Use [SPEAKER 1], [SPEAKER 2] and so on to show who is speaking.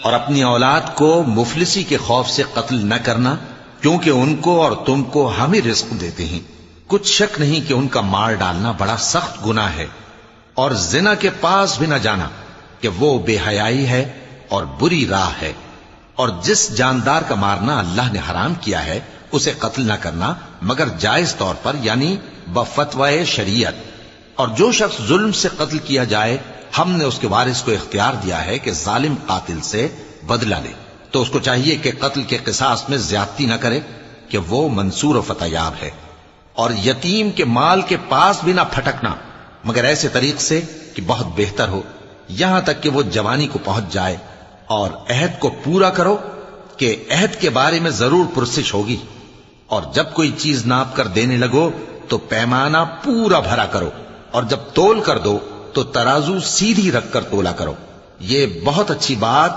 [SPEAKER 1] اور اپنی اولاد کو مفلسی کے خوف سے قتل نہ کرنا، کیونکہ ان کو اور تم کو ہم ہی رزق دیتے ہیں۔ کچھ شک نہیں کہ ان کا مار ڈالنا بڑا سخت گناہ ہے، اور زنا کے پاس بھی نہ جانا کہ وہ بے حیائی ہے اور بری راہ ہے۔ اور جس جاندار کا مارنا اللہ نے حرام کیا ہے اسے قتل نہ کرنا مگر جائز طور پر، یعنی بفتوائے شریعت۔ اور جو شخص ظلم سے قتل کیا جائے، ہم نے اس کے وارث کو اختیار دیا ہے کہ ظالم قاتل سے بدلہ لے، تو اس کو چاہیے کہ قتل کے قصاص میں زیادتی نہ کرے کہ وہ منصور و فتح یاب ہے۔ اور یتیم کے مال کے پاس بھی نہ پھٹکنا مگر ایسے طریق سے کہ بہت بہتر ہو، یہاں تک کہ وہ جوانی کو پہنچ جائے۔ اور عہد کو پورا کرو کہ عہد کے بارے میں ضرور پرسش ہوگی۔ اور جب کوئی چیز ناپ کر دینے لگو تو پیمانہ پورا بھرا کرو، اور جب تول کر دو تو ترازو سیدھی رکھ کر تولا کرو۔ یہ بہت اچھی بات